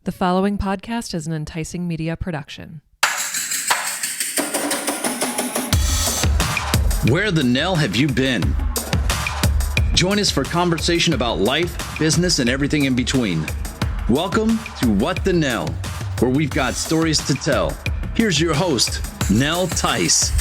The following podcast is an enticing media production. Where the Nell have you been? Join us for conversation about life, business, and everything in between. Welcome to What the Nell, where we've got stories to tell. Here's your host, Nell Tice.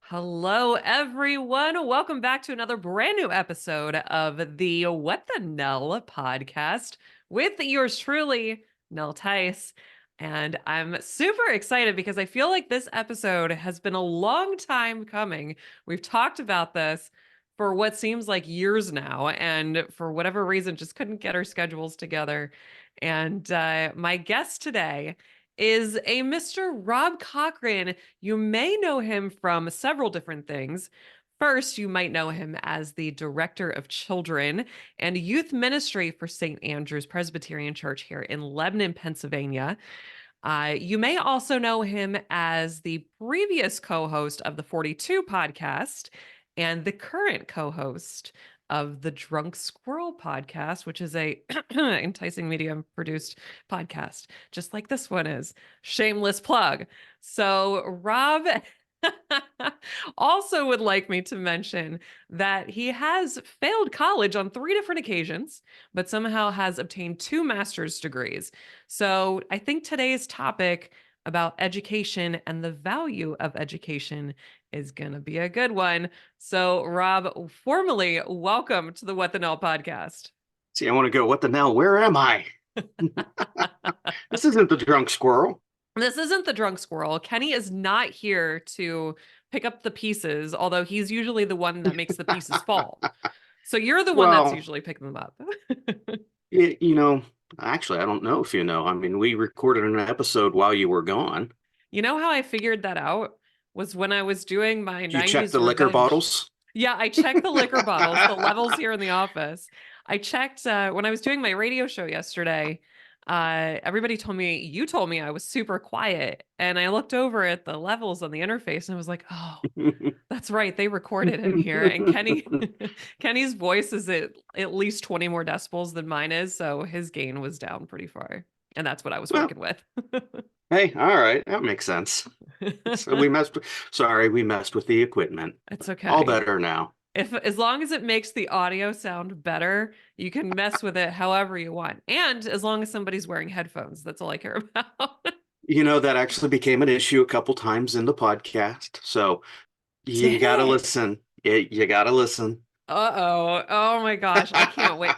Hello, everyone. Welcome back to another brand new episode of the What the Nell podcast with yours truly, Nell Tice. And I'm super excited because I feel like this episode has been a long time coming. We've talked about this for what seems like years now, and for whatever reason, just couldn't get our schedules together. And my guest today is a Mr. Rob Cochran. You may know him from several different things. First, you might know him as the Director of Children and Youth Ministry for St. Andrew's Presbyterian Church here in Lebanon, Pennsylvania. You may also know him as the previous co-host of the 42 podcast and the current co-host of the Drunk Squirrel podcast, which is a enticing medium produced podcast, just like this one is. Shameless plug. So Rob also would like me to mention that he has failed college on 3 different occasions, but somehow has obtained 2 master's degrees. So I think today's topic about education and the value of education is going to be a good one. So Rob, formally welcome to the What the Nell podcast. See, I want to go, what the Nell? Where am I? This isn't the Drunk Squirrel. This isn't the Drunk Squirrel. Kenny is not here to pick up the pieces, although he's usually the one that makes the pieces fall. So you're the one that's usually picking them up. Actually, I don't know if you know. I mean, we recorded an episode while you were gone. You know how I figured that out? Was when I was doing my 90s. You checked the liquor bottles? Yeah, I checked the liquor bottles, the levels here in the office. I checked when I was doing my radio show yesterday. Everybody told me I was super quiet, and I looked over at the levels on the interface and I was like, oh, that's right, they recorded in here. And Kenny's voice is at least 20 more decibels than mine is, so his gain was down pretty far, and that's what I was working with. Hey, all right, that makes sense. So we messed with the equipment. It's okay. All better now. As long as it makes the audio sound better, you can mess with it however you want. And as long as somebody's wearing headphones, that's all I care about. That actually became an issue a couple times in the podcast. So you got to listen. You got to listen. Uh-oh. Oh my gosh. I can't wait.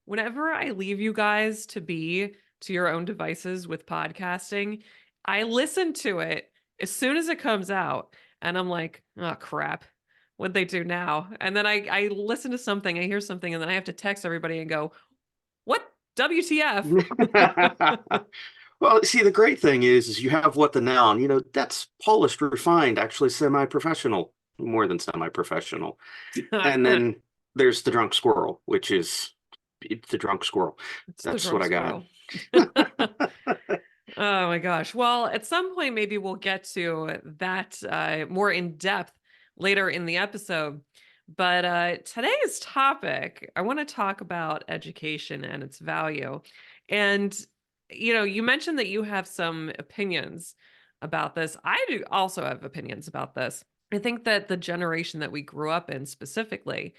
Whenever I leave you guys to your own devices with podcasting, I listen to it as soon as it comes out. And I'm like, oh crap. What'd they do now? And then I listen to something, I hear something, and then I have to text everybody and go, what? WTF? Well, see, the great thing is you have What the Nell, and that's polished, refined, actually semi-professional, more than semi-professional. And then there's the Drunk Squirrel, which is the Drunk Squirrel. That's what I got. Oh my gosh. Well, at some point, maybe we'll get to that more in depth later in the episode. But today's topic, I want to talk about education and its value. And, you mentioned that you have some opinions about this. I do also have opinions about this. I think that the generation that we grew up in specifically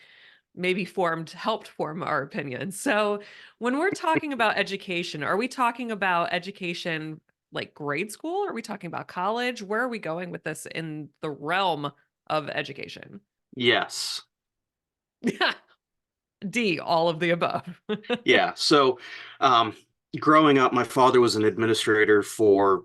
maybe helped form our opinions. So when we're talking about education, are we talking about education like grade school? Are we talking about college? Where are we going with this in the realm of education? Yes. D, all of the above. Yeah. So growing up, my father was an administrator for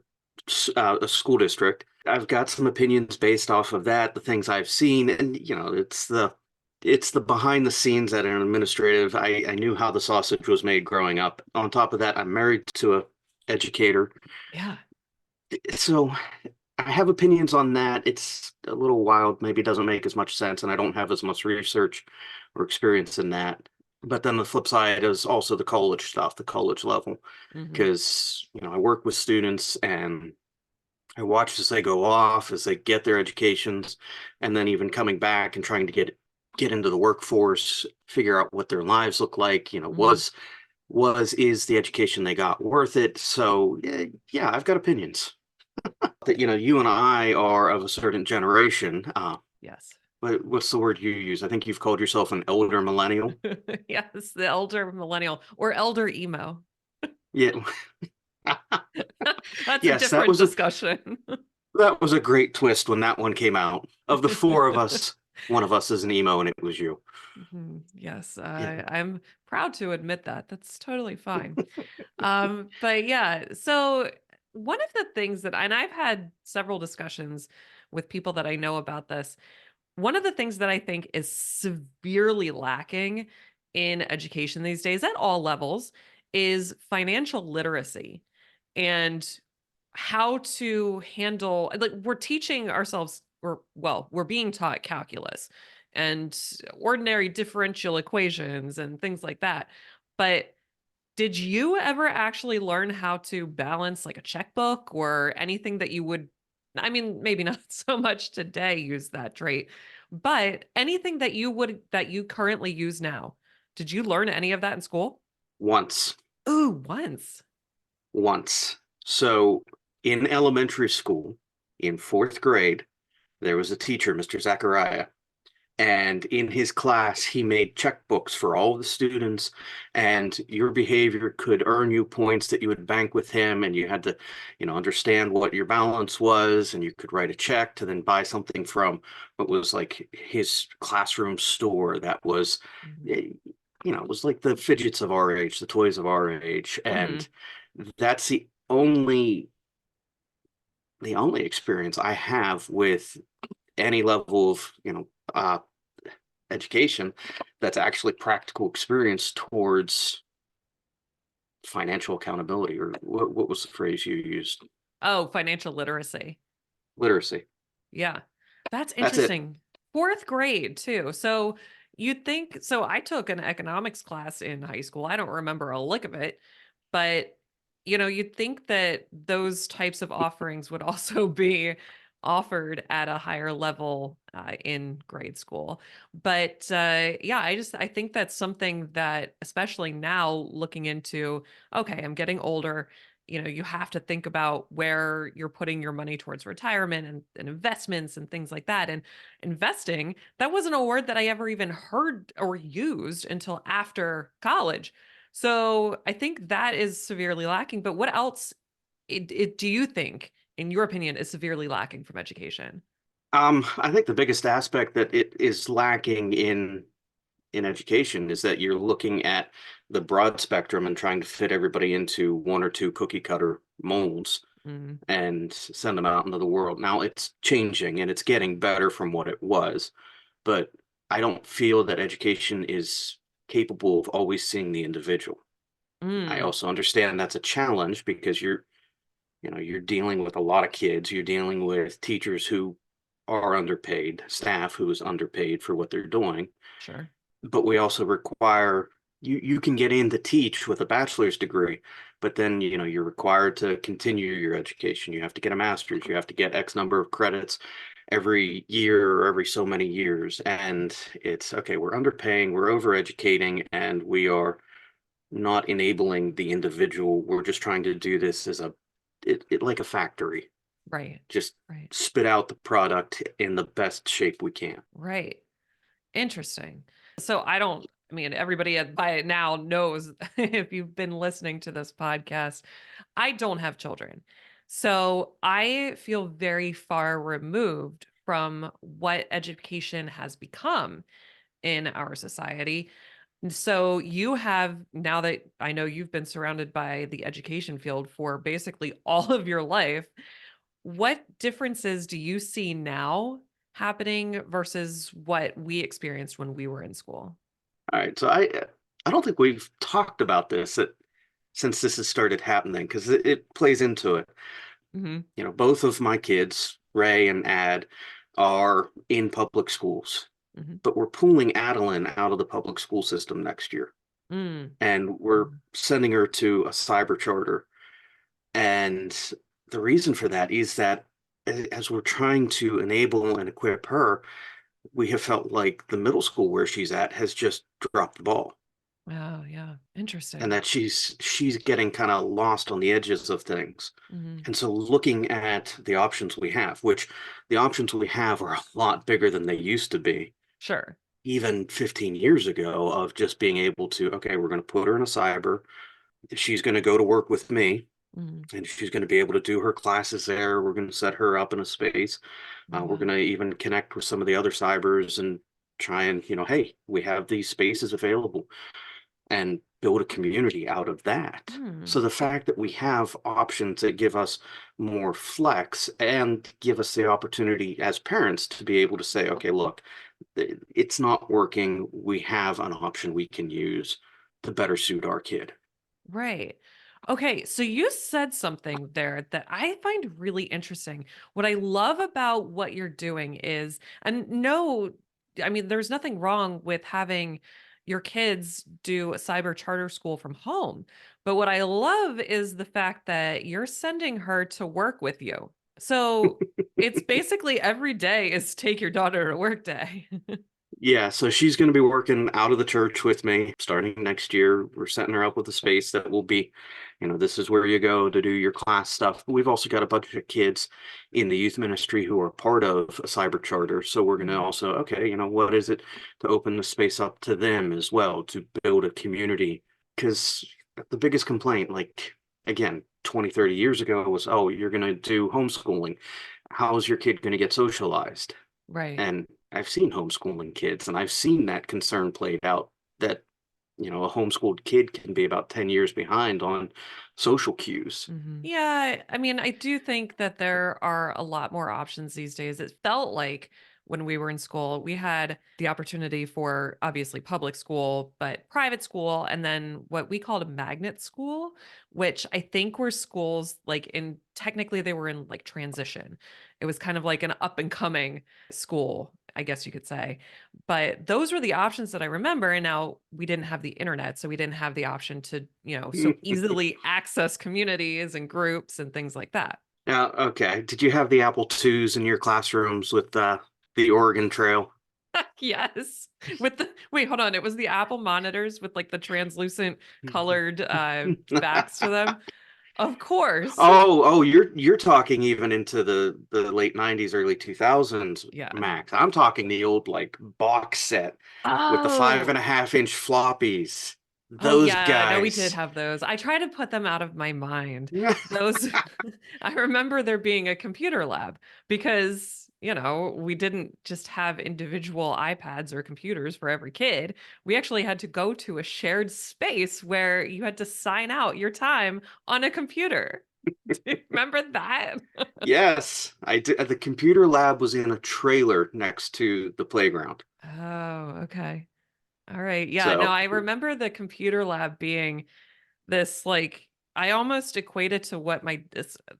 a school district. I've got some opinions based off of that, the things I've seen, and it's the behind the scenes at an administrative. I knew how the sausage was made growing up. On top of that, I'm married to an educator. Yeah. So I have opinions on that. It's a little wild, maybe doesn't make as much sense, and I don't have as much research or experience in that. But then the flip side is also the college stuff, the college level, because I work with students and I watch as they go off, as they get their educations, and then even coming back and trying to get get into the workforce, figure out what their lives look like. Mhm. Is the education they got worth it? So yeah, I've got opinions. That you and I are of a certain generation. Yes. What's the word you use? I think you've called yourself an elder millennial. Yes, the elder millennial or elder emo. Yeah. That's a Yes, different discussion. that was a great twist when that one came out. Of the four of us, one of us is an emo, and it was you. Yes, Yeah. I'm proud to admit that. That's totally fine. But yeah, so one of the things that, and I've had several discussions with people that I know about this. One of the things that I think is severely lacking in education these days at all levels is financial literacy and how to handle, like, we're teaching ourselves, or well, we're being taught calculus and ordinary differential equations and things like that. But did you ever actually learn how to balance like a checkbook or anything that you would, I mean, maybe not so much today use that trait, but anything that that you currently use now? Did you learn any of that in school? Once. Ooh, once. Once. So in elementary school, in fourth grade, there was a teacher, Mr. Zachariah, and in his class, he made checkbooks for all the students, and your behavior could earn you points that you would bank with him, and you had to, understand what your balance was, and you could write a check to then buy something from what was like his classroom store that was, Mhm. it was like the fidgets of our age, the toys of our age, Mhm. and that's the only experience I have with any level of education that's actually practical experience towards financial accountability, or what was the phrase you used? Oh, financial literacy. Literacy. Yeah. That's That's it. interesting. Fourth grade too. So you'd think, so I took an economics class in high school. I don't remember a lick of it, but you'd think that those types of offerings would also be offered at a higher level in grade school. But yeah, I think that's something that, especially now looking into, okay, I'm getting older. You have to think about where you're putting your money towards retirement and investments and things like that. And investing, that wasn't a word that I ever even heard or used until after college. So I think that is severely lacking. But what else do you think, in your opinion, is severely lacking from education? I think the biggest aspect that it is lacking in education is that you're looking at the broad spectrum and trying to fit everybody into one or two cookie cutter molds Mm, and send them out into the world. Now it's changing and it's getting better from what it was, but I don't feel that education is capable of always seeing the individual. I mm, also understand that's a challenge because you're dealing with a lot of kids, you're dealing with teachers who are underpaid, staff who is underpaid for what they're doing, sure. but we also require you can get in to teach with a bachelor's degree, but then you're required to continue your education. You have to get a master's, you have to get X number of credits every year or every so many years, and it's okay, we're underpaying, we're overeducating, and we are not enabling the individual. We're just trying to do this as it like a factory, Right. just Right. spit out the product in the best shape we can. Right. Interesting. So I mean, everybody by now knows if you've been listening to this podcast, I don't have children. So I feel very far removed from what education has become in our society. And so you have, now that I know you've been surrounded by the education field for basically all of your life, what differences do you see now happening versus what we experienced when we were in school? All right, so I don't think we've talked about this since this has started happening because it plays into it. Hmm. Both of my kids, Ray and Ad, are in public schools, Hmm. but we're pulling Adeline out of the public school system next year, Mm. and we're Mm. sending her to a cyber charter. And the reason for that is that as we're trying to enable and equip her, we have felt like the middle school where she's at has just dropped the ball, Oh, yeah. and Interesting. that she's getting kind of lost on the edges of things. Hmm. And so looking at the options we have, which the options we have are a lot bigger than they used to be, Sure. even 15 years ago, of just being able to, okay, we're going to put her in a cyber. She's going to go to work with me, Hmm. and she's going to be able to do her classes there. We're going to set her up in a space. We're Yeah. going to even connect with some of the other cybers and try and, hey, we have these spaces available, and build a community out of that. Hmm. So the fact that we have options that give us more flex and give us the opportunity as parents to be able to say, okay, look, it's not working. We have an option we can use to better suit our kid. Right. Okay, so you said something there that I find really interesting. What I love about what you're doing is, and no, I mean, there's nothing wrong with having your kids do a cyber charter school from home. But what I love is the fact that you're sending her to work with you. So it's basically every day is take your daughter to work day. Yeah, so she's going to be working out of the church with me starting next year. We're setting her up with a space that will be, this is where you go to do your class stuff. But we've also got a bunch of kids in the youth ministry who are part of a cyber charter. So we're going to Mhm. also, okay, what is it to open the space up to them as well, to build a community? Because the biggest complaint, like, again, 20, 30 years ago was, oh, you're going to do homeschooling. How is your kid going to get socialized? Right. And I've seen homeschooling kids, and I've seen that concern played out, that, a homeschooled kid can be about 10 years behind on social cues. Yeah, I mean, I do think that there are a lot more options these days. It felt like when we were in school, we had the opportunity for obviously public school, but private school, and then what we called a magnet school, which I think were schools like in technically they were in like transition. It was kind of like an up and coming school, I guess you could say. But those were the options that I remember. And now we didn't have the internet. So we didn't have the option to, so easily access communities and groups and things like that. Now, okay. Did you have the Apple IIs in your classrooms with the Oregon Trail? Yes. With the wait, hold on. It was the Apple monitors with like the translucent colored backs to them. Of course. Oh, you're talking even into the late 90s, early 2000s, Yeah. Max. I'm talking the old like box set with the five Oh. and a half inch floppies. Oh Those yeah, no, we did guys. have those. I try to put them out of my mind. Those I remember there being a computer lab because, we didn't just have individual iPads or computers for every kid. We actually had to go to a shared space where you had to sign out your time on a computer. Do you remember that? Yes, I did. The computer lab was in a trailer next to the playground. Oh, okay. All right. Yeah, no, So, I remember the computer lab being this like I almost equate it to what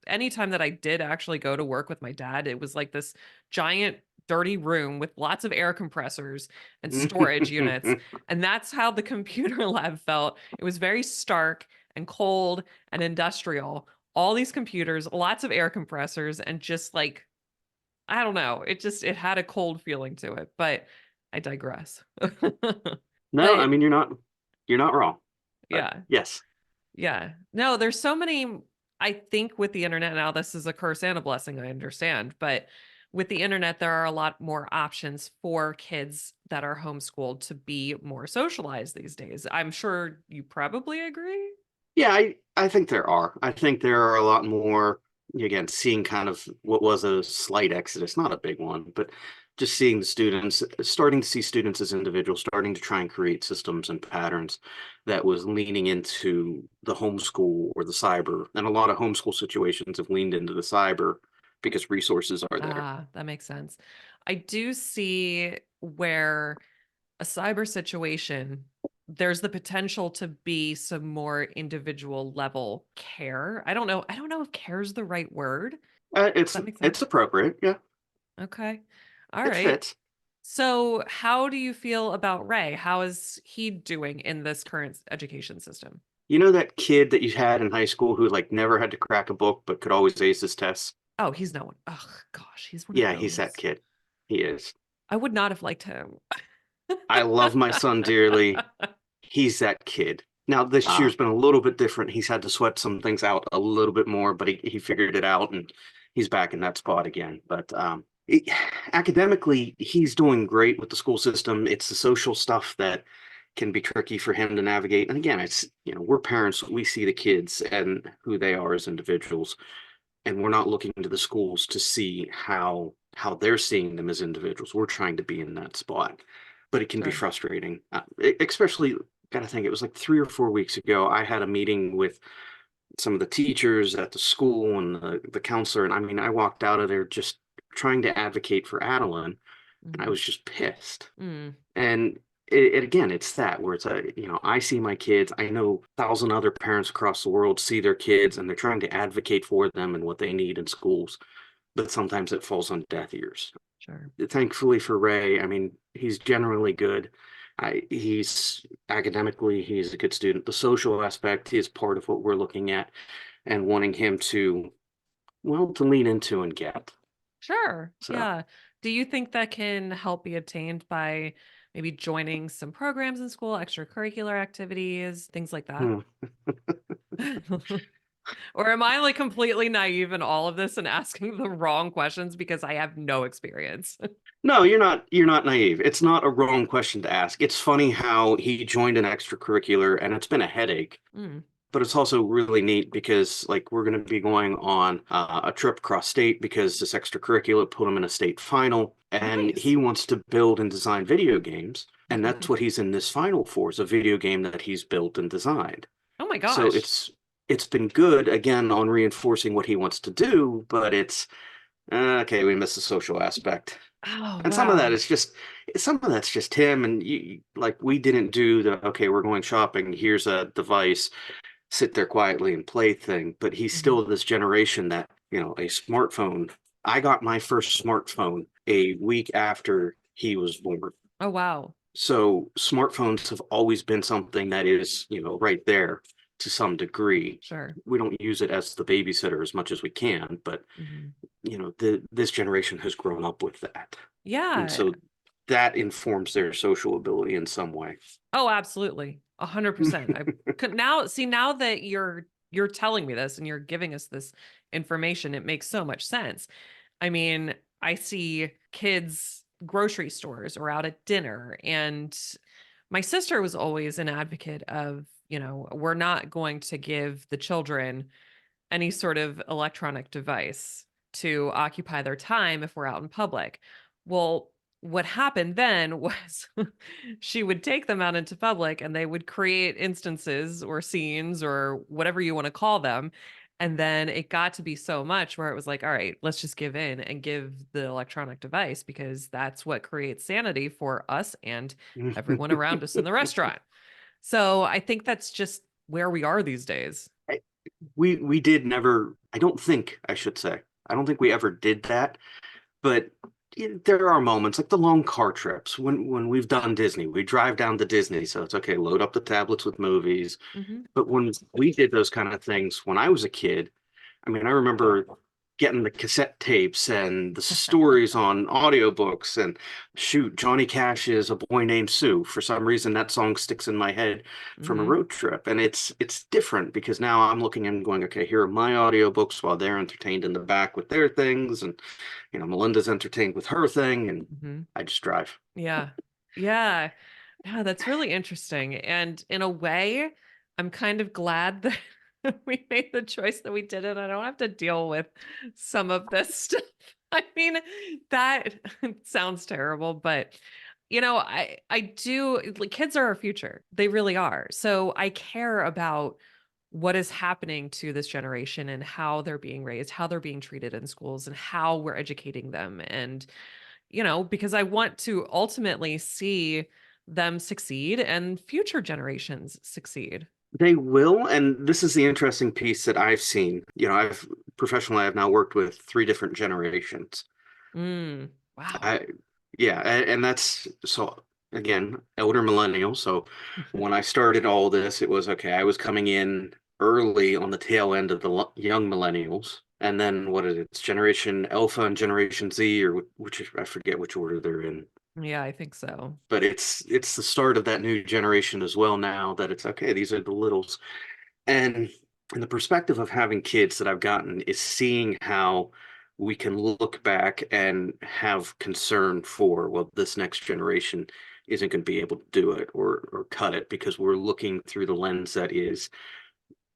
anytime that I did actually go to work with my dad, it was like this giant dirty room with lots of air compressors and storage units. And that's how the computer lab felt. It was very stark and cold and industrial. All these computers, lots of air compressors, and just like, I don't know, it had a cold feeling to it, but I digress. no, I But mean you're not wrong. But yeah. yes. Yeah. No, there's so many. I think with the internet now, this is a curse and a blessing, I understand. But with the internet, there are a lot more options for kids that are homeschooled to be more socialized these days. I'm sure you probably agree. Yeah, I think there are. I think there are a lot more, again, seeing kind of what was a slight exodus, not a big one, but just seeing the students, starting to see students as individuals, starting to try and create systems and patterns that was leaning into the homeschool or the cyber. And a lot of homeschool situations have leaned into the cyber because resources are there. Ah, that makes sense. I do see where a cyber situation, there's the potential to be some more individual level care. I don't know. I don't know if care is the right word. Does It's that make sense? it's appropriate. Yeah, Okay. All it right. fits. So, how do you feel about Ray? How is he doing in this current education system? You know that kid that you had in high school who like never had to crack a book but could always ace his tests? Oh, he's no one. Oh, gosh, he's one of Yeah, he's that those. kid. He is. I would not have liked him. I love my son dearly. He's that kid. Now, this Ah, year's been a little bit different. He's had to sweat some things out a little bit more, but he figured it out and he's back in that spot again. But it- academically, he's doing great with the school system. It's the social stuff that can be tricky for him to navigate. And again, it's, we're parents, we see the kids and who they are as individuals, and we're not looking to the schools to see how they're seeing them as individuals. We're trying to be in that spot, but it can be sure. frustrating, especially. Got to think it was like 3 or 4 weeks ago. I had a meeting with some of the teachers at the school and the counselor, and I mean, I walked out of there just trying to advocate for Adeline, and I Mhm. was just pissed. Mm, And it again, it's that where it's I see my kids. I know 1,000 other parents across the world see their kids, and they're trying to advocate for them and what they need in schools, but sometimes it falls on deaf ears. sure. Thankfully for Ray, I mean, he's generally good. He's academically, he's a good student. The social aspect is part of what we're looking at and wanting him to, well, to lean into and get. Sure. So, Yeah. Do you think that can help be obtained by maybe joining some programs in school, extracurricular activities, things like that? hmm. Or am I like completely naive in all of this and asking the wrong questions because I have no experience? No, you're not naive. It's not a wrong question to ask. It's funny how he joined an extracurricular and it's been a headache. Mm, But it's also really neat because like we're going to be going on a trip across state because this extracurricular put him in a state final and nice. he wants to build and design video games. And that's Mhm. what he's in this final for is a video game that he's built and designed. Oh my So gosh. it's been good again on reinforcing what he wants to do, but it's okay, we missed the social aspect. Oh, And wow. some of that's just him and like we didn't do the okay, we're going shopping, here's a device, sit there quietly and play thing, but he's Mhm. still this generation that, a smartphone. I got my first smartphone a week after he was born. Oh, wow. So smartphones have always been something that is, right there to some degree. Sure. We don't use it as the babysitter as much as we can, but Mhm. this generation has grown up with that. And Yeah. so that informs their social ability in some way. Oh, absolutely. 100%. I could now that you're telling me this and you're giving us this information, it makes so much sense. I mean, I see kids grocery stores or out at dinner, and my sister was always an advocate of, we're not going to give the children any sort of electronic device to occupy their time if we're out in public. Well, what happened then was she would take them out into public and they would create instances or scenes or whatever you want to call them. And then it got to be so much where it was like, all right, let's just give in and give the electronic device because that's what creates sanity for us and everyone around us in the restaurant. So I think that's just where we are these days. We did never, I don't think I should say, I don't think we ever did that, but there are moments like the long car trips when we've done Disney, we drive down to Disney, so it's okay, load up the tablets with movies. Hmm. But when we did those kind of things when I was a kid, I mean, I remember getting the cassette tapes and the stories on audiobooks and shoot, Johnny Cash's A Boy Named Sue. For some reason, that song sticks in my head from a Hmm. road trip. And it's different because now I'm looking and going, okay, here are my audiobooks while they're entertained in the back with their things. And, Melinda's entertained with her thing. And Hmm. I just drive. Yeah. Yeah. Yeah, that's really interesting. And in a way, I'm kind of glad that we made the choice that we did it. I don't have to deal with some of this stuff. I mean, that sounds terrible, but I do like kids are our future. They really are. So I care about what is happening to this generation and how they're being raised, how they're being treated in schools, and how we're educating them. And because I want to ultimately see them succeed and future generations succeed. They will. And this is the interesting piece that I've seen. I've now worked with three different generations. Mm, wow. I yeah, and that's so again, elder millennial. So when I started all this, it was okay. I was coming in early on the tail end of the young millennials, And then what is it? It's Generation Alpha and Generation Z, or which I forget which order they're in. Yeah, I think so. But it's the start of that new generation as well now that it's okay, these are the littles. And the perspective of having kids that I've gotten is seeing how we can look back and have concern for, well, this next generation isn't going to be able to do it or cut it because we're looking through the lens that is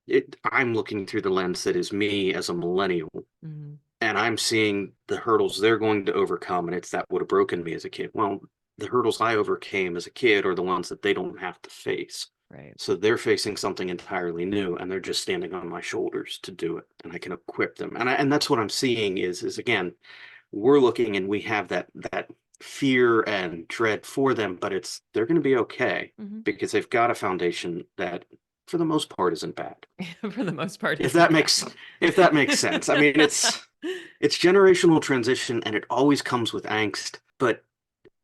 it. I'm looking through the lens that is me as a millennial, Mhm. and I'm seeing the hurdles they're going to overcome, and it's that would have broken me as a kid. Well, the hurdles I overcame as a kid are the ones that they don't have to face. Right. So they're facing something entirely new, and they're just standing on my shoulders to do it, and I can equip them. And that's what I'm seeing is again, we're looking and we have that fear and dread for them, but they're going to be okay Mhm. because they've got a foundation that, for the most part, isn't bad. For the most part, If isn't that bad. makes if that makes sense. I mean, it's generational transition, and it always comes with angst, but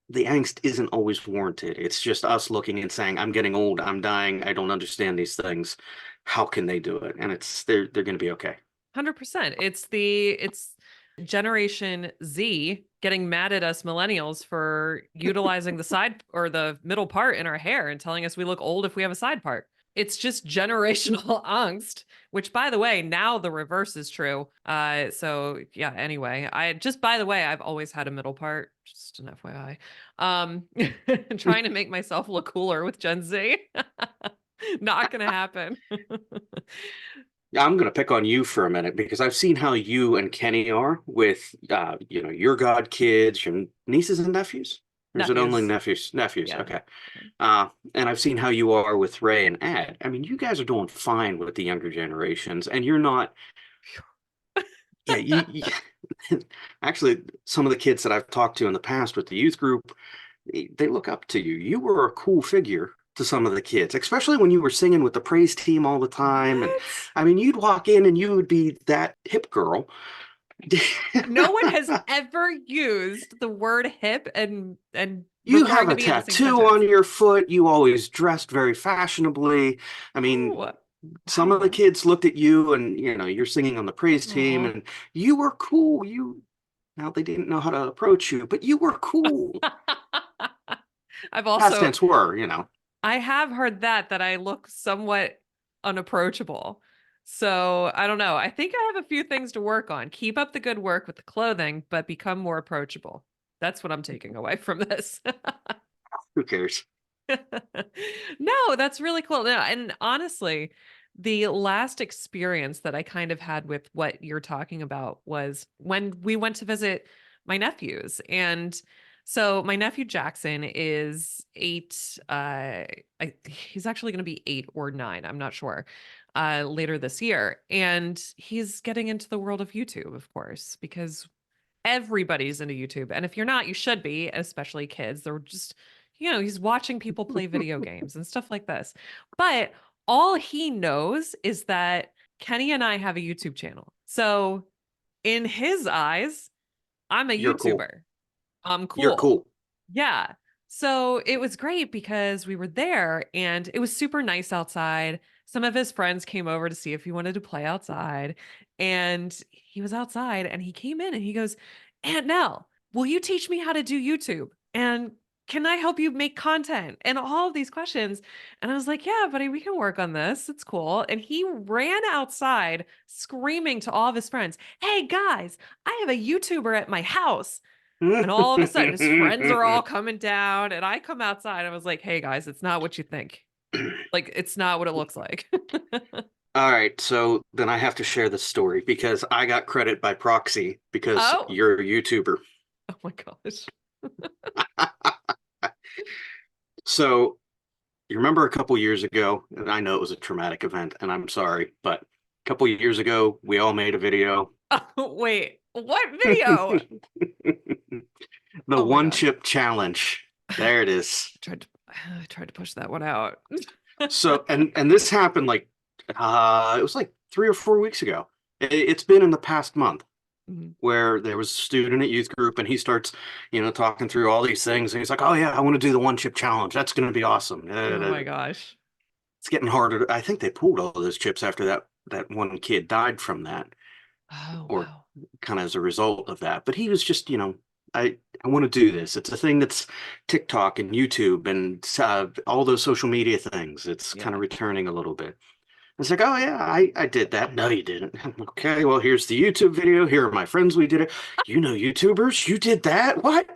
the angst isn't always warranted. It's just us looking and saying, I'm getting old, I'm dying, I don't understand these things. How can they do it? And they're going to be okay. 100%. It's Generation Z getting mad at us millennials for utilizing the side or the middle part in our hair and telling us we look old if we have a side part. It's just generational angst, which by the way, now the reverse is true. So yeah, anyway, by the way, I've always had a middle part, just an FYI. Trying to make myself look cooler with Gen Z. Not gonna happen. Yeah, I'm going to pick on you for a minute because I've seen how you and Kenny are with, your god kids, your nieces and nephews. Or is it only Nephews. nephews? Nephews, Yeah. okay. And I've seen how you are with Ray and Ad. I mean, you guys are doing fine with the younger generations, and you're not. Yeah, actually, some of the kids that I've talked to in the past with the youth group, they look up to you. You were a cool figure to some of the kids, especially when you were singing with the praise team all the time. And What? I mean, you'd walk in and you would be that hip girl. No one has ever used the word hip and You have referring to a me in the same tattoo on sentence. your foot. You always dressed very fashionably. I mean, Oh, some of the wow. kids looked at you and, you're singing on the praise team Aw. and you were cool. Now they didn't know how to approach you, but you were cool. I've Past also tense were, I have heard that I look somewhat unapproachable. So I don't know. I think I have a few things to work on. Keep up the good work with the clothing, but become more approachable. That's what I'm taking away from this. Who cares? No, that's really cool. No, and honestly, the last experience that I kind of had with what you're talking about was when we went to visit my nephews. And so my nephew Jackson is 8. He's actually going to be 8 or 9. I'm not sure. Later this year. And he's getting into the world of YouTube, of course, because everybody's into YouTube. And if you're not, you should be, especially kids. They're just, he's watching people play video games and stuff like this. But all he knows is that Kenny and I have a YouTube channel. So in his eyes, I'm a You're cool. YouTuber. I'm You're cool. cool. Yeah. So it was great because we were there and it was super nice outside. Some of his friends came over to see if he wanted to play outside. And he was outside and he came in and he goes, Aunt Nell, will you teach me how to do YouTube? And can I help you make content? And all of these questions. And I was like, yeah, buddy, we can work on this. It's cool. And he ran outside screaming to all of his friends, hey guys, I have a YouTuber at my house. And all of a sudden, his friends are all coming down, and I come outside. I was like, "Hey guys, it's not what you think. Like, it's not what it looks like." All right, so then I have to share this story because I got credit by proxy because Oh, you're a YouTuber. oh my gosh. So you remember a couple years ago, and I know it was a traumatic event, and I'm sorry, but a couple years ago, we all made a video. Oh, wait, what video? The Oh my one gosh, chip challenge. There it is. I tried to push that one out. So, and this happened like it was like 3 or 4 weeks ago. It's been in the past month Mhm. where there was a student at youth group and he starts, talking through all these things and he's like, "Oh yeah, I want to do the one chip challenge. That's going to be awesome." Oh my gosh. It's getting harder. I think they pulled all those chips after that one kid died from that. Oh, or wow. kind of as a result of that. But he was just, I want to do this. It's a thing that's TikTok and YouTube and all those social media things. It's kind Yeah. of returning a little bit. It's like, oh yeah, I did that. No, you didn't. Okay, well, here's the YouTube video. Here are my friends. We did it. You know, YouTubers, you did that. What?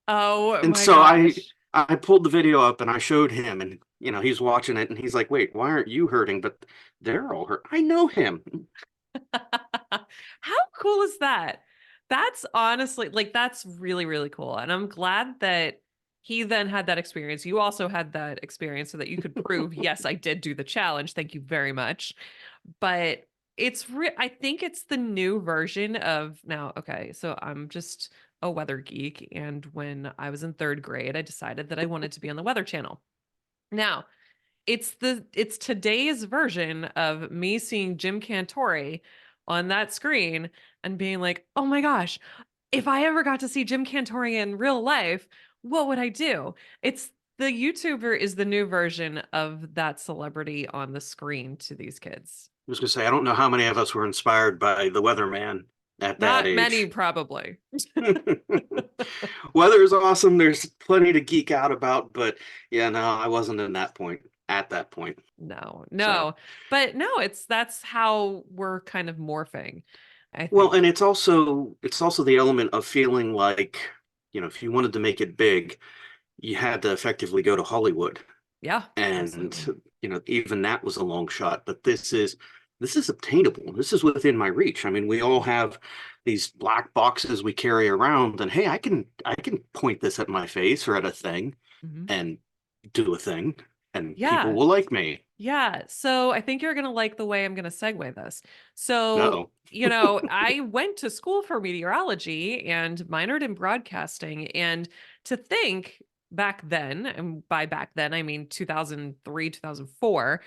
Oh And my so I gosh. I pulled the video up and I showed him, and he's watching it and he's like, wait, why aren't you hurting? But they're all hurt. I know him. How cool is that? That's honestly like that's really, really cool. And I'm glad that he then had that experience. You also had that experience so that you could prove, yes, I did do the challenge. Thank you very much. But I think it's the new version of now, okay, so I'm just a weather geek. And when I was in third grade, I decided that I wanted to be on the Weather Channel. Now, it's today's version of me seeing Jim Cantore on that screen and being like, "Oh my gosh, if I ever got to see Jim Cantore in real life, what would I do?" It's the YouTuber is the new version of that celebrity on the screen to these kids. I was gonna say, I don't know how many of us were inspired by the weatherman at that Not many, age. probably. Weather is awesome. There's plenty to geek out about, but yeah, no, I wasn't in that point at that point. No, So, no. But no, that's how we're kind of morphing, I well, think. and it's also the element of feeling like, if you wanted to make it big, you had to effectively go to Hollywood. Yeah, And absolutely. even that was a long shot, but this is obtainable. This is within my reach. I mean, we all have these black boxes we carry around, and hey, I can point this at my face or at a thing Mhm. and do a thing, and people Yeah. will like me. Yeah. So I think you're going to like the way I'm going to segue this. So, Uh-oh. I went to school for meteorology and minored in broadcasting. And to think back then, and by back then, I mean 2003, 2004,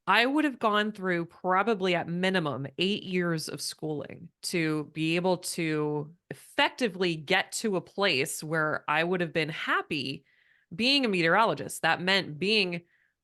I would have gone through probably at minimum 8 years of schooling to be able to effectively get to a place where I would have been happy being a meteorologist. That meant being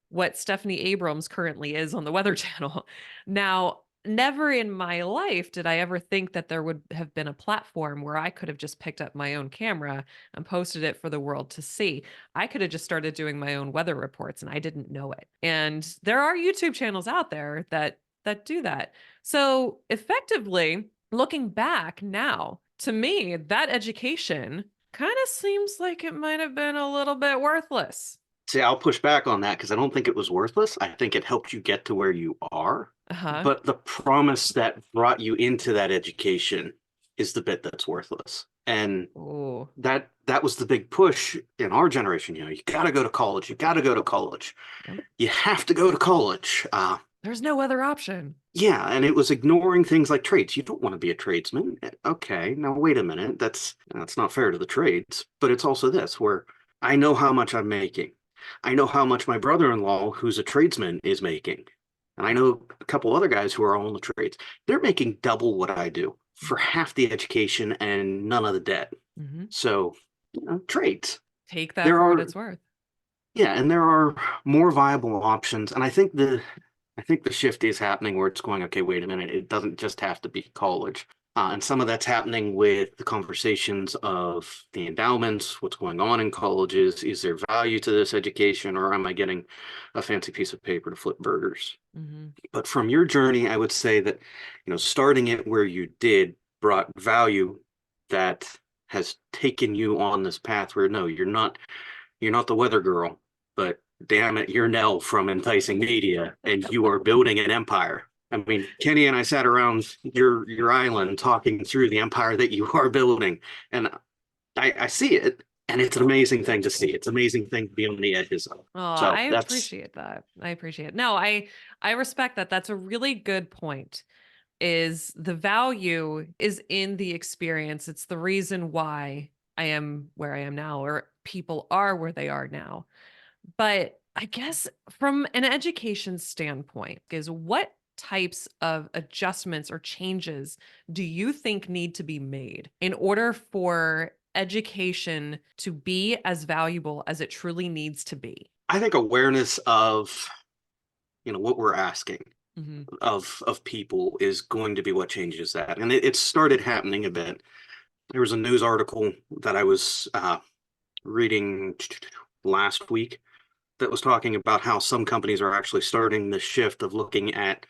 what Stephanie Abrams currently is on the Weather Channel. Now, never in my life did I ever think that there would have been a platform where I could have just picked up my own camera and posted it for the world to see. I could have just started doing my own weather reports and I didn't know it. And there are YouTube channels out there that do that. So, effectively, looking back now, to me, that education kind of seems like it might have been a little bit worthless. See, I'll push back on that because I don't think it was worthless. I think it helped you get to where you are. Uh-huh. But the promise that brought you into that education is the bit that's worthless. And Oh, that was the big push in our generation. You got to go to college. You got to go to college. yep. You have to go to college. There's no other option. Yeah, and it was ignoring things like trades. You don't want to be a tradesman. Okay, now wait a minute. That's not fair to the trades. But it's also this where I know how much I'm making. I know how much my brother-in-law, who's a tradesman, is making. And I know a couple other guys who are all in the trades. They're making double what I do for half the education and none of the debt. Mhm. So, trades. Take that There for what are, it's worth. yeah, and there are more viable options. And I think the shift is happening where it's going, okay, wait a minute, it doesn't just have to be college. And some of that's happening with the conversations of the endowments, what's going on in colleges, is there value to this education, or am I getting a fancy piece of paper to flip burgers? Mhm. But from your journey, I would say that, starting it where you did brought value that has taken you on this path where no, you're not the weather girl, but damn it, you're Nell from Enticing Media, and you are building an empire. I mean, Kenny and I sat around your island talking through the empire that you are building, and I see it, and it's an amazing thing to see. It's an amazing thing to be on the edges of. Oh, So I that's appreciate that. I appreciate it. No, I respect that. That's a really good point. Is the value is in the experience. It's the reason why I am where I am now, or people are where they are now. But I guess from an education standpoint, is what types of adjustments or changes do you think need to be made in order for education to be as valuable as it truly needs to be? I think awareness of what we're asking. Mhm. of people is going to be what changes that. And it started happening a bit. There was a news article that I was reading last week that was talking about how some companies are actually starting the shift of looking at,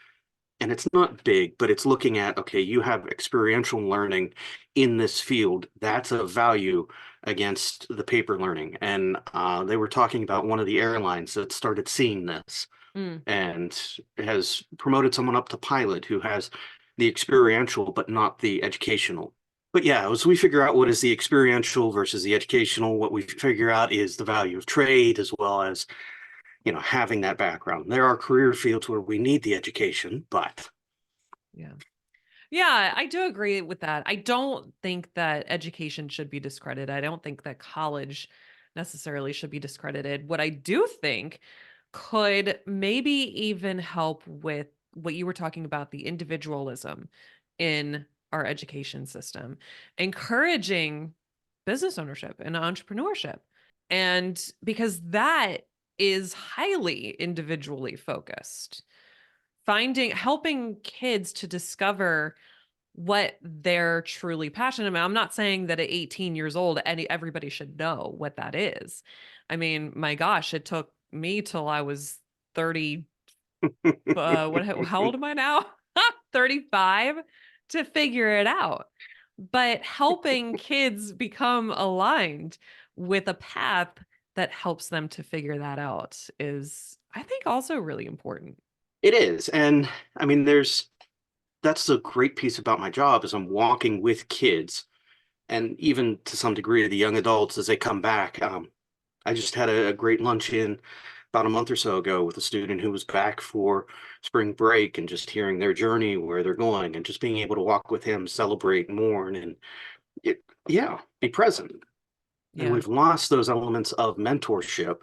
and it's not big, but it's looking at, okay, you have experiential learning in this field. That's a value against the paper learning. And they were talking about one of the airlines that started seeing this Mm. and has promoted someone up to pilot who has the experiential, but not the educational. But yeah, as we figure out what is the experiential versus the educational, what we figure out is the value of trade as well as, having that background. There are career fields where we need the education, but Yeah. Yeah, I do agree with that. I don't think that education should be discredited. I don't think that college necessarily should be discredited. What I do think could maybe even help with what you were talking about, the individualism in our education system, encouraging business ownership and entrepreneurship. And because that is highly individually focused, helping kids to discover what they're truly passionate about. I'm not saying that at 18 years old, everybody should know what that is. I mean, my gosh, it took me till I was 30. How old am I now? 35 to figure it out. But helping kids become aligned with a path that helps them to figure that out is, I think, also really important. it is. And I mean, that's the great piece about my job is I'm walking with kids and even to some degree the young adults as they come back. I just had a great luncheon about a month or so ago with a student who was back for spring break and just hearing their journey, where they're going, and just being able to walk with him, celebrate, mourn, and yeah, be present. And Yeah. we've lost those elements of mentorship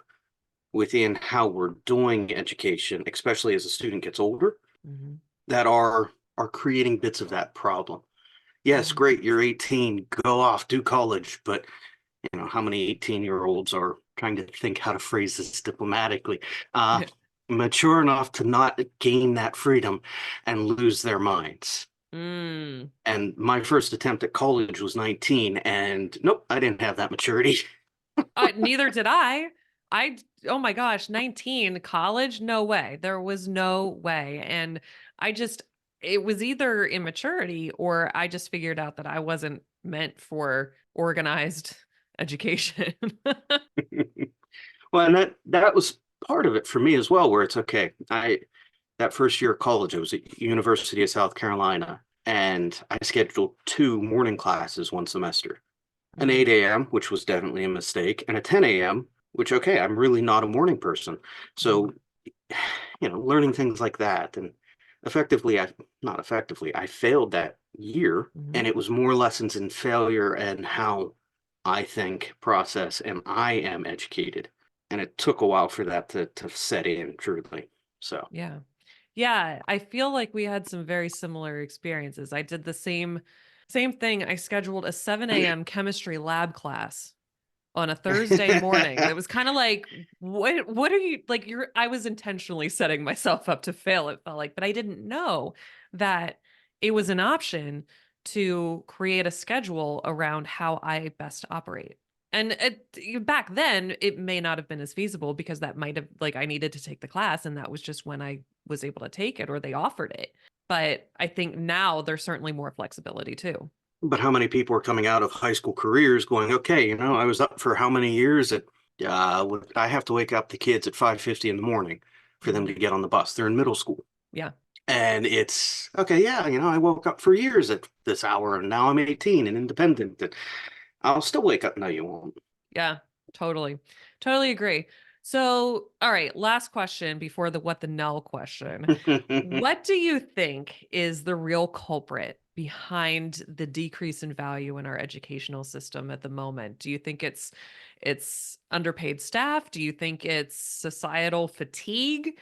within how we're doing education, especially as a student gets older, Mhm. that are creating bits of that problem. Yes, Mhm. great, you're 18, go off, do college, but how many 18-year-olds are trying to think how to phrase this diplomatically, mature enough to not gain that freedom and lose their minds. Mm. And my first attempt at college was 19, and nope, I didn't have that maturity. Neither did I. Oh my gosh, 19, college? No way. There was no way. And I just, it was either immaturity or I just figured out that I wasn't meant for organized education. Well, and that was part of it for me as well, where it's okay. That first year of college, I was at University of South Carolina, and I scheduled two morning classes one semester. An Mm, 8 a.m., which was definitely a mistake, and a 10 a.m., which, okay, I'm really not a morning person. mhm, So, learning things like that. And not effectively, I failed that year. mhm. And it was more lessons in failure and how I think, process, and I am educated. And it took a while for that to set in truly. So, Yeah. Yeah, I feel like we had some very similar experiences. I did the same thing. I scheduled a 7 a.m. chemistry lab class on a Thursday morning. That was kind of like, what are you like? I was intentionally setting myself up to fail, it felt like, but I didn't know that it was an option to create a schedule around how I best operate. And back then, it may not have been as feasible because that might have, like, I needed to take the class, and that was just when I was able to take it or they offered it. But I think now there's certainly more flexibility too. but how many people are coming out of high school careers going, okay, I was up for how many years at I have to wake up the kids at 5:50 in the morning for them to Mhm. get on the bus. They're in middle school. Yeah. And it's okay, yeah, I woke up for years at this hour and now I'm 18 and independent. And I'll still wake up. No, you won't. Yeah, totally. Totally agree. So, all right, last question before the what the Nell question. What do you think is the real culprit behind the decrease in value in our educational system at the moment? Do you think it's underpaid staff? Do you think it's societal fatigue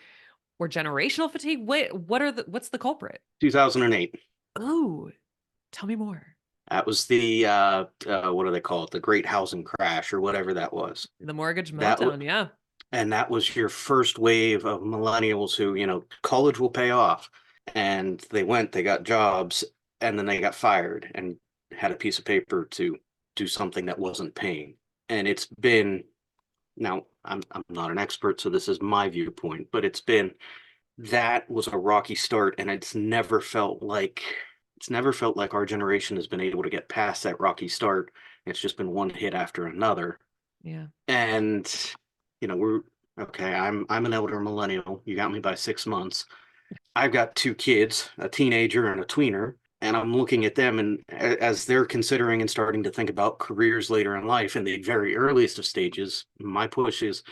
or generational fatigue? What's the culprit? 2008. Oh, tell me more. That was the what do they call it? The Great Housing Crash or whatever that was. The mortgage That meltdown, yeah. And that was your first wave of millennials who, college will pay off. And they got jobs, and then they got fired and had a piece of paper to do something that wasn't paying. And it's been, now I'm not an expert, so this is my viewpoint, but that was a rocky start, and it's never felt like our generation has been able to get past that rocky start. It's just been one hit after another. Yeah. And we're okay. I'm an elder millennial. You got me by 6 months. I've got two kids, a teenager and a tweener, and I'm looking at them, and as they're considering and starting to think about careers later in life in the very earliest of stages, my push is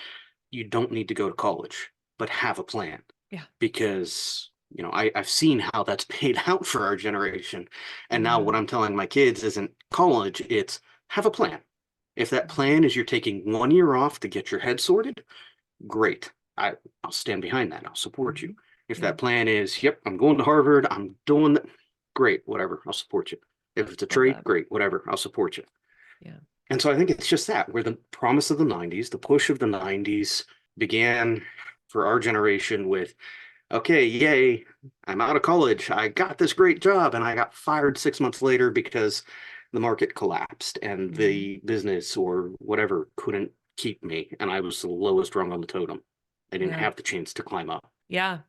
you don't need to go to college, but have a plan. Yeah. Because I've seen how that's paid out for our generation. And now what Mhm. I'm telling my kids isn't college, it's have a plan. If that plan is you're taking 1 year off to get your head sorted, great. I'll stand behind that. I'll support you. If Yeah. that plan is, yep, I'm going to Harvard, I'm doing that, great, whatever, I'll support you. If it's a Love trade, that. great, whatever, I'll support you. Yeah. And so I think it's just that where the promise of the 90s, the push of the 90s began for our generation with, okay, yay, I'm out of college. I got this great job, and I got fired 6 months later because the market collapsed and Mhm. the business or whatever couldn't keep me. And I was the lowest rung on the totem. I didn't Yeah. have the chance to climb up. Yeah.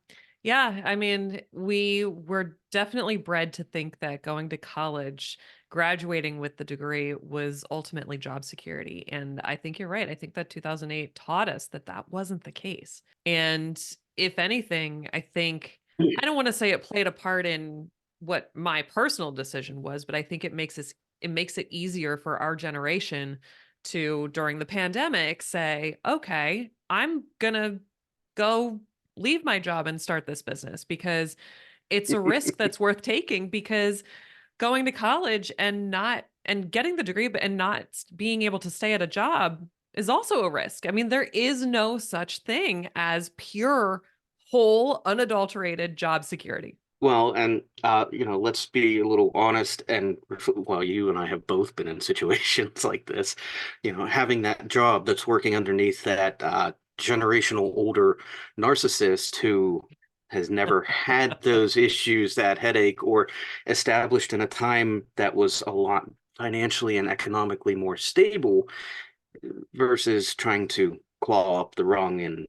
Yeah. I mean, we were definitely bred to think that going to college, graduating with the degree was ultimately job security. And I think you're right. I think that 2008 taught us that that wasn't the case. And if anything, I think, I don't want to say it played a part in what my personal decision was, but I think it makes it easier for our generation to, during the pandemic, say, okay, I'm going to go leave my job and start this business because it's a risk that's worth taking, because going to college and not and getting the degree and not being able to stay at a job is also a risk. I mean, there is no such thing as pure, whole, unadulterated job security. Well, and let's be a little honest. And well, you and I have both been in situations like this. Having that job that's working underneath that generational older narcissist who has never had those issues, that headache, or established in a time that was a lot financially and economically more stable versus trying to claw up the rung and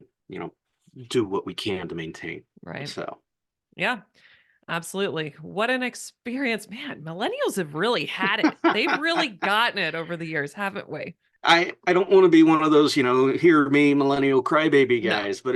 do what we can to maintain. Right. So. Yeah. Absolutely. What an experience. Man, millennials have really had it. They've really gotten it over the years, haven't we? I don't want to be one of those, hear me millennial crybaby No. guys, but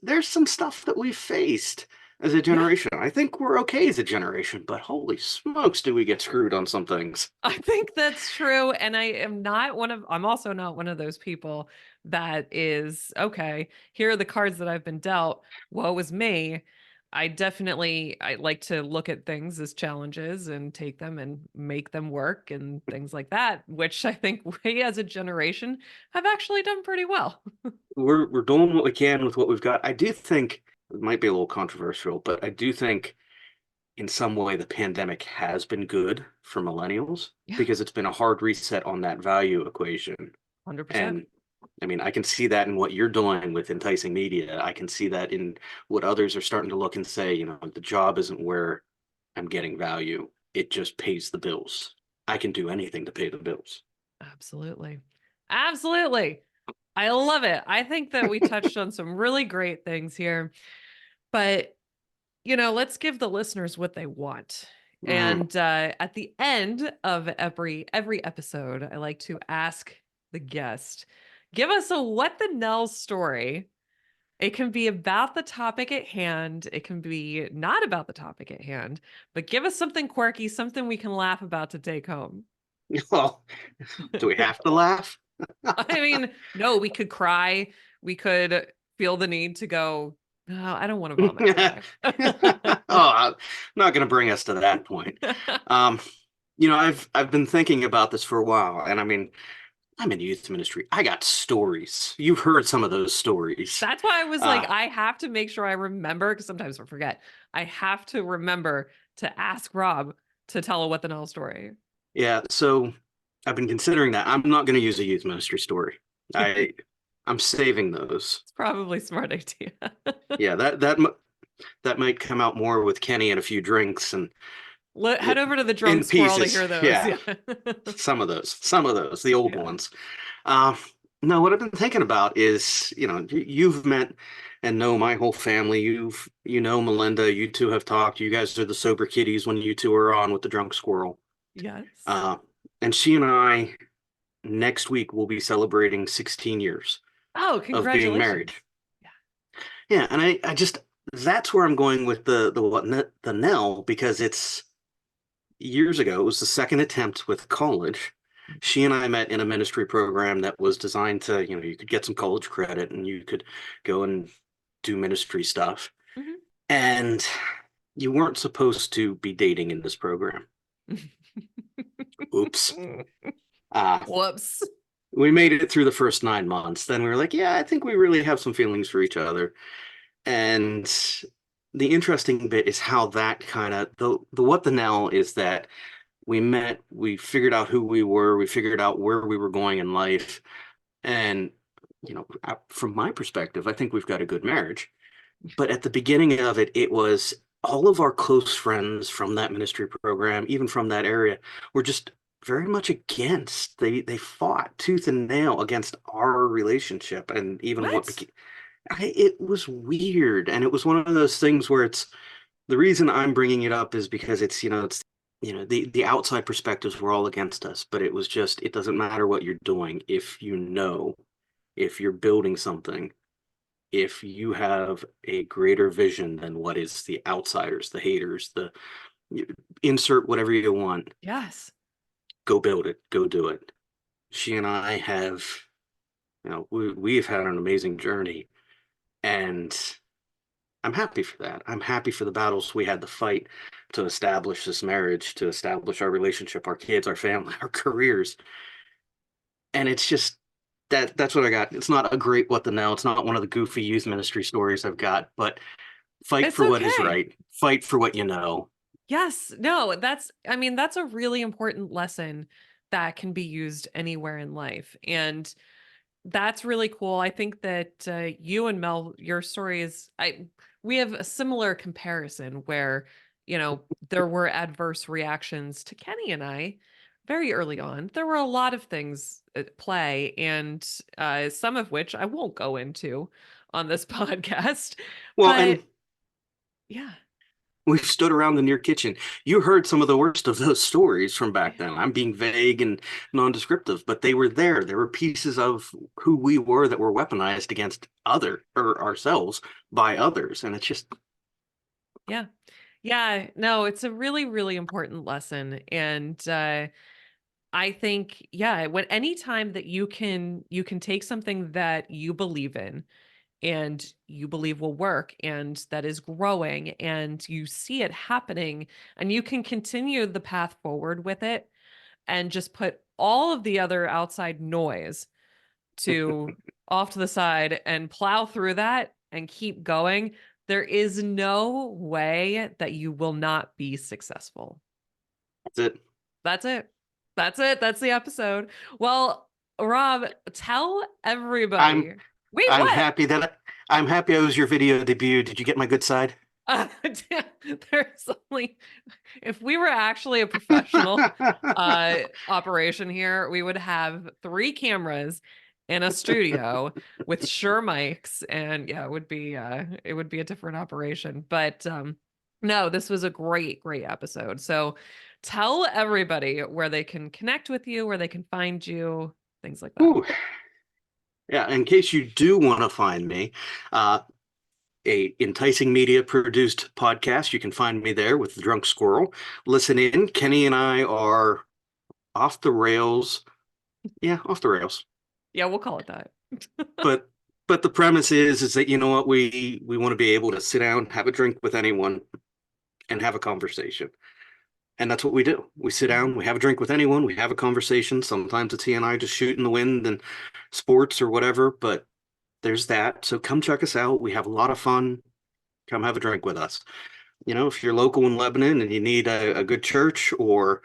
there's some stuff that we've faced as a Yeah. generation. I think we're okay as a generation, but holy smokes, do we get screwed on some things? I think that's true. And I'm also not one of those people that is, okay, here are the cards that I've been dealt. Woe is me. I like to look at things as challenges and take them and make them work and things like that, which I think we as a generation have actually done pretty well. We're doing what we can with what we've got. I do think it might be a little controversial, but I do think in some way the pandemic has been good for millennials Yeah, because it's been a hard reset on that value equation. 100%. And I mean, I can see that in what you're doing with enticing media. I can see that in what others are starting to look and say, the job isn't where I'm getting value. It just pays the bills. I can do anything to pay the bills. Absolutely. Absolutely. I love it. I think that we touched on some really great things here, but let's give the listeners what they want. Mm. And at the end of every episode, I like to ask the guest, give us a what the Nell story. It can be about the topic at hand. It can be not about the topic at hand, but give us something quirky, something we can laugh about to take home. Well, do we have to laugh? I mean, no, we could cry. We could feel the need to go, "Oh, I don't want to vomit today." Oh, I'm not going to bring us to that point. Um, I've been thinking about this for a while, and I mean, I'm in youth ministry. I got stories. You've heard some of those stories. That's why I was Uh, like, I have to make sure I remember, because sometimes I forget. I have to remember to ask Rob to tell a what the Nell story. yeah, so I've been considering that. I'm not going to use a youth ministry story. I I'm saving those. It's probably a smart idea. Yeah, that might come out more with Kenny and a few drinks and Head over to the drunk in squirrel to pieces. hear those. Yeah, Yeah. some of those, the old Yeah. ones. Uh, no, what I've been thinking about is, you've met and know my whole family. You know Melinda. You two have talked. You guys are the sober kitties when you two are on with the drunk squirrel. Yes. Uh, and she and I next week will be celebrating 16 years Oh, of being married. congratulations. Yeah. Yeah, and I just that's where I'm going with the Nell, because it's years ago. It was the second attempt with college. She and I met in a ministry program that was designed to, you could get some college credit and you could go and do ministry stuff. Mhm. And you weren't supposed to be dating in this program. Oops. Uh, Whoops. we made it through the first 9 months. Then we were like, yeah, I think we really have some feelings for each other. And the interesting bit is how that kind of the what the now is that we met, we figured out who we were, we figured out where we were going in life. And, from my perspective, I think we've got a good marriage. But at the beginning of it, it was all of our close friends from that ministry program, even from that area, were just very much against. They fought tooth and nail against our relationship and even what What? became. It was weird, and it was one of those things where it's the reason I'm bringing it up is because the outside perspectives were all against us, but it was just it doesn't matter what you're doing if you're building something, if you have a greater vision than what is the outsiders, the haters, insert whatever you want, Yes. go build it, go do it. She and I have, we've had an amazing journey, and I'm happy for that. I'm happy for the battles we had to fight to establish this marriage, to establish our relationship, our kids, our family, our careers. And it's just that's what I got. It's not a great what the now. It's not one of the goofy youth ministry stories I've got, but fight It's for what is okay. right. Fight for what you know. Yes. No, I mean, that's a really important lesson that can be used anywhere in life. And that's really cool. I think that you and Mel, your story we have a similar comparison where, there were adverse reactions to Kenny and I very early on. There were a lot of things at play, and some of which I won't go into on this podcast. Well, and But yeah, we've stood around the near kitchen. You heard some of the worst of those stories from back then. yeah, I'm being vague and non-descriptive, but they were there. There were pieces of who we were that were weaponized against other or ourselves by others. And it's just yeah. Yeah, no, it's a really, really important lesson. And I think, yeah, when anytime that you can take something that you believe in and you believe will work and that is growing and you see it happening and you can continue the path forward with it and just put all of the other outside noise to off to the side and plow through that and keep going, there is no way that you will not be successful. that's it. That's it. That's it. That's the episode. Well, Rob, tell I'm everybody. Wait, I'm what? happy that I'm happy I was your video debut. Did you get my good side? Uh, there's only if we were actually a professional operation here, we would have 3 cameras in a studio with Shure mics, and yeah, it would be a different operation. But no, this was a great, great episode. So tell everybody where they can connect with you, where they can find you, things like that. Ooh. Yeah, in case you do want to find me, a enticing media produced podcast. You can find me there with the Drunk Squirrel. Listen in. Kenny and I are off the rails. Yeah, off the rails. Yeah, we'll call it that. But the premise is that, you know what, we want to be able to sit down, have a drink with anyone, and have a conversation. And that's what we do. We sit down, we have a drink with anyone, we have a conversation. Sometimes it's he and I just shoot in the wind and sports or whatever, but there's that. So come check us out. We have a lot of fun. Come have a drink with us. If you're local in Lebanon and you need a good church, or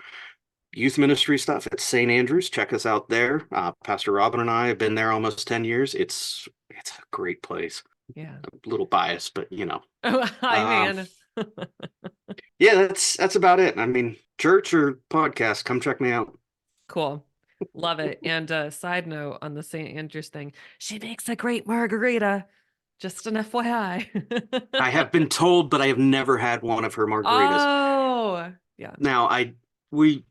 youth ministry stuff at St. Andrews. Check us out there. Pastor Robin and I have been there almost 10 years. It's a great place. Yeah. A little biased, but Oh, hi, man. Yeah, that's about it. I mean, church or podcast, come check me out. Cool. Love it. And side note on the St. Andrews thing, she makes a great margarita. Just an FYI. I have been told, but I have never had one of her margaritas. Oh, yeah. Now,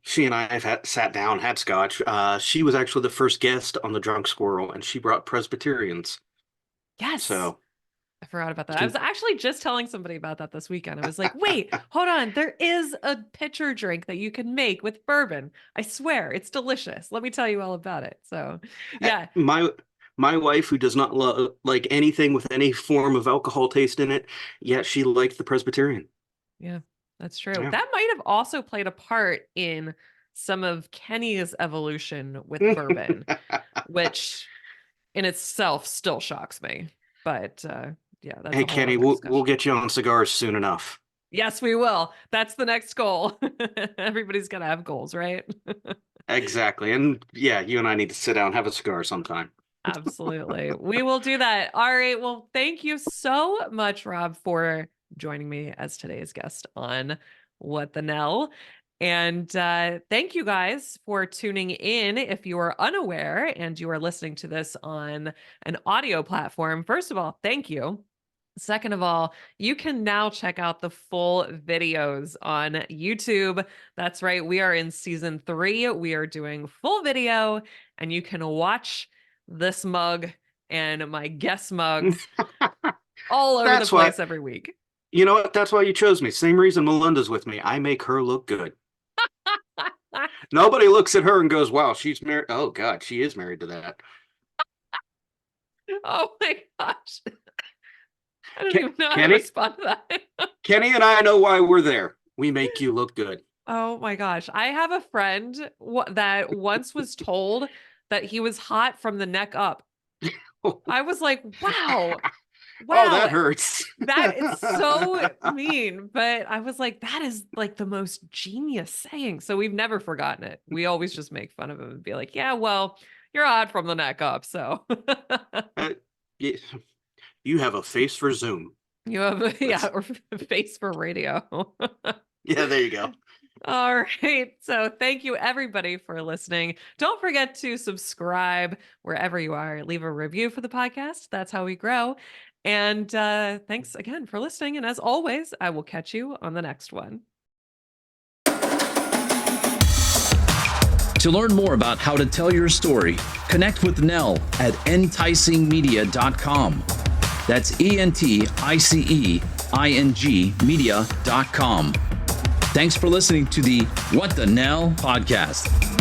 she and I have sat down, had scotch. She was actually the first guest on the Drunk Squirrel, and she brought Presbyterians. Yes. So I forgot about that. I was actually just telling somebody about that this weekend. I was like, wait, hold on. There is a pitcher drink that you can make with bourbon. I swear, it's delicious. Let me tell you all about it. So, yeah. My wife, who does not like anything with any form of alcohol taste in it, yet she liked the Presbyterian. Yeah, that's true. Yeah. That might have also played a part in some of Kenny's evolution with bourbon, which in itself still shocks me. But yeah, that's Hey, Kenny, we'll get you on cigars soon enough. Yes, we will. That's the next goal. Everybody's got to have goals, right? Exactly. And yeah, you and I need to sit down and have a cigar sometime. Absolutely. We will do that. All right. Well, thank you so much, Rob, for joining me as today's guest on What the Nell. And thank you guys for tuning in. If you are unaware and you are listening to this on an audio platform, first of all, thank you. Second of all, you can now check out the full videos on YouTube. That's right. We are in season 3. We are doing full video, and you can watch this mug and my guest mugs all over the place every week. You know what? That's why you chose me. Same reason Melinda's with me. I make her look good. Nobody looks at her and goes, wow, she's married. Oh, God, she is married to that. Oh, my gosh. I don't even know how to respond to that. Kenny and I know why we're there. We make you look good. Oh, my gosh. I have a friend that once was told that he was hot from the neck up. I was like, wow. Oh, that hurts. That is so mean. But I was like, that is like the most genius saying. So we've never forgotten it. We always just make fun of him and be like, yeah, well, you're hot from the neck up. So you have a face for Zoom. You have or a face for radio. Yeah, there you go. All right. So thank you everybody for listening. Don't forget to subscribe wherever you are. Leave a review for the podcast. That's how we grow. And thanks again for listening. And as always, I will catch you on the next one. To learn more about how to tell your story, connect with Nell at enticingmedia.com. That's ENTICEING media.com. Thanks for listening to the What the Nell podcast.